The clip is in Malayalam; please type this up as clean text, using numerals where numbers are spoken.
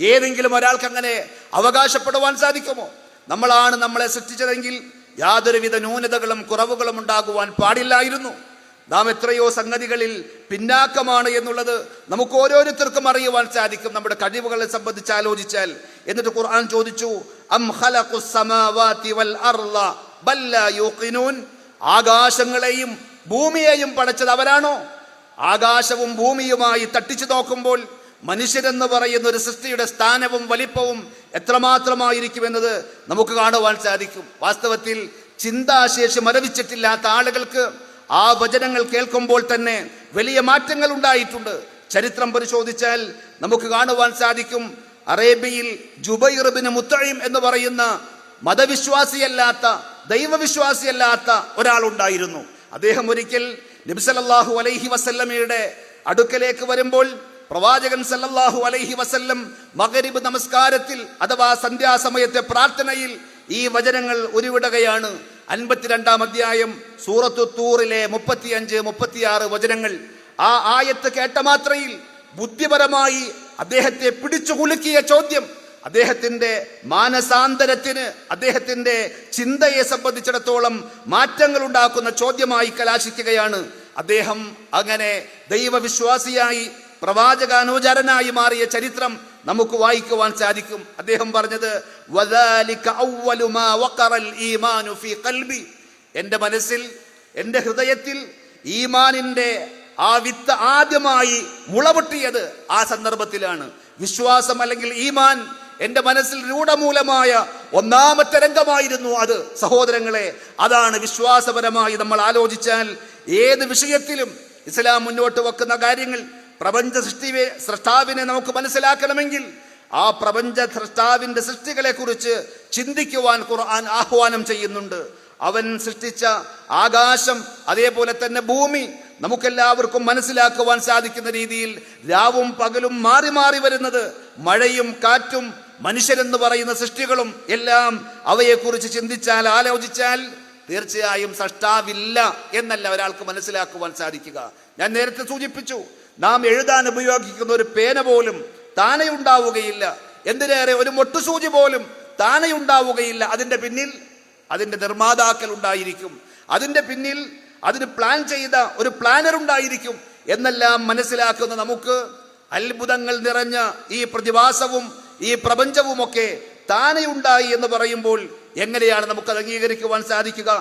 ഏതെങ്കിലും ഒരാൾക്ക് അങ്ങനെ അവകാശപ്പെടുവാൻ സാധിക്കുമോ? നമ്മളാണ് നമ്മളെ സൃഷ്ടിച്ചതെങ്കിൽ യാതൊരുവിധ ന്യൂനതകളും കുറവുകളും ഉണ്ടാകുവാൻ പാടില്ലായിരുന്നു. നാം എത്രയോ സംഗതികളിൽ പിന്നാക്കമാണ് എന്നുള്ളത് നമുക്ക് ഓരോരുത്തർക്കും അറിയുവാൻ സാധിക്കും, നമ്മുടെ കഴിവുകളെ സംബന്ധിച്ച് ആലോചിച്ചാൽ. എന്നിട്ട് ഖുർആൻ ചോദിച്ചു, അം ഖലഖുസ് സമാവാതി വൽ അർള ബൽ ലാ യൂഖിനൂൻ. ആകാശങ്ങളെയും ഭൂമിയെയും പടച്ചത് അവരാണോ? ആകാശവും ഭൂമിയുമായി തട്ടിച്ചു നോക്കുമ്പോൾ മനുഷ്യരെന്ന് പറയുന്ന ഒരു സൃഷ്ടിയുടെ സ്ഥാനവും വലിപ്പവും എത്രമാത്രമായിരിക്കുമെന്നത് നമുക്ക് കാണുവാൻ സാധിക്കും. വാസ്തവത്തിൽ ചിന്താശേഷി മരവിച്ചിട്ടില്ലാത്ത ആളുകൾക്ക് ആ വചനങ്ങൾ കേൾക്കുമ്പോൾ തന്നെ വലിയ മാറ്റങ്ങൾ ഉണ്ടായിട്ടുണ്ട്. ചരിത്രം പരിശോധിച്ചാൽ നമുക്ക് കാണുവാൻ സാധിക്കും, അറേബ്യയിൽ ജുബൈർ ഇബ്നു മുത്തഇം എന്ന് പറയുന്ന മതവിശ്വാസിയല്ലാത്ത, ദൈവവിശ്വാസിയല്ലാത്ത ഒരാളുണ്ടായിരുന്നു. അദ്ദേഹം ഒരിക്കൽ നബി സല്ലല്ലാഹു അലൈഹി വസല്ലമയുടെ അടുക്കലേക്ക് വരുമ്പോൾ പ്രവാചകൻ സല്ലല്ലാഹു അലൈഹി വസല്ലം മഗ്രിബ് നമസ്കാരത്തിൽ അഥവാ സന്ധ്യാസമയത്തെ പ്രാർത്ഥനയിൽ ഈ വചനങ്ങൾ ഉരുവിടുകയാണ്. 52-ാം അധ്യായം സൂറത്തു തൂറിലെ 35-36 വചനങ്ങൾ. ആ ആയത്ത് കേട്ട മാത്രയിൽ ബുദ്ധിപരമായി അദ്ദേഹത്തെ പിടിച്ചു കുലുക്കിയ ചോദ്യം, അദ്ദേഹത്തിന്റെ മാനസാന്തരത്തിന്, അദ്ദേഹത്തിന്റെ ചിന്തയെ സംബന്ധിച്ചിടത്തോളം മാറ്റങ്ങൾ ഉണ്ടാക്കുന്ന ചോദ്യമായി കലാശിക്കുകയാണ്. അദ്ദേഹം അങ്ങനെ ദൈവവിശ്വാസിയായി പ്രവാചകാനുചരനായി മാറിയ ചരിത്രം നമുക്ക് വായിക്കുവാൻ സാധിക്കും. അദ്ദേഹം പറഞ്ഞത്, വദാലിക അവ്വലു മാ വഖറൽ ഈമാനു ഫീ ഖൽബി. എൻ്റെ മനസ്സിൽ, എൻ്റെ ഹൃദയത്തിൽ ഈമാനിന്റെ ആ വിത്ത് ആദ്യമായി മുളപൊട്ടിയത് ആ സന്ദർഭത്തിലാണ്. വിശ്വാസം അല്ലെങ്കിൽ ഈമാൻ എൻ്റെ മനസ്സിൽ രൂഢമൂലമായ ഒന്നാമത്തെ രംഗമായിരുന്നു അത്. സഹോദരങ്ങളെ, അതാണ് വിശ്വാസപരമായി നമ്മൾ ആലോചിച്ചാൽ ഏത് വിഷയത്തിലും ഇസ്ലാം മുന്നോട്ട് വെക്കുന്ന കാര്യങ്ങൾ. പ്രപഞ്ച സൃഷ്ടാവിനെ നമുക്ക് മനസ്സിലാക്കണമെങ്കിൽ ആ പ്രപഞ്ച സൃഷ്ടാവിന്റെ സൃഷ്ടികളെ കുറിച്ച് ചിന്തിക്കുവാൻ ഖുർആൻ ആഹ്വാനം ചെയ്യുന്നുണ്ട്. അവൻ സൃഷ്ടിച്ച ആകാശം, അതേപോലെ തന്നെ ഭൂമി നമുക്കെല്ലാവർക്കും മനസ്സിലാക്കുവാൻ സാധിക്കുന്ന രീതിയിൽ രാവും പകലും മാറി മാറി വരുന്നത്, മഴയും കാറ്റും മനുഷ്യരെന്ന് പറയുന്ന സൃഷ്ടികളും എല്ലാം, അവയെക്കുറിച്ച് ചിന്തിച്ചാൽ, ആലോചിച്ചാൽ തീർച്ചയായും സൃഷ്ടാവില്ല എന്നല്ല ഒരാൾക്ക് മനസ്സിലാക്കുവാൻ സാധിക്കുക. ഞാൻ നേരത്തെ സൂചിപ്പിച്ചു, നാം എഴുതാൻ ഉപയോഗിക്കുന്ന ഒരു പേന പോലും താനെ ഉണ്ടാവുകയില്ല. എന്തിനേറെ ഒരു മൊട്ടുസൂചി പോലും താനെ ഉണ്ടാവുകയില്ല. അതിന്റെ പിന്നിൽ അതിന്റെ നിർമ്മാതാക്കൾ ഉണ്ടായിരിക്കും. അതിന്റെ പിന്നിൽ അതിന് പ്ലാൻ ചെയ്ത ഒരു പ്ലാനർ ഉണ്ടായിരിക്കും. എന്നെല്ലാം മനസ്സിലാക്കുന്ന നമുക്ക് അത്ഭുതങ്ങൾ നിറഞ്ഞ ഈ പ്രതിഭാസവും ഈ പ്രപഞ്ചവുമൊക്കെ താനെ ഉണ്ടായി എന്ന് പറയുമ്പോൾ എങ്ങനെയാണ് നമുക്കത് അംഗീകരിക്കുവാൻ സാധിക്കുക?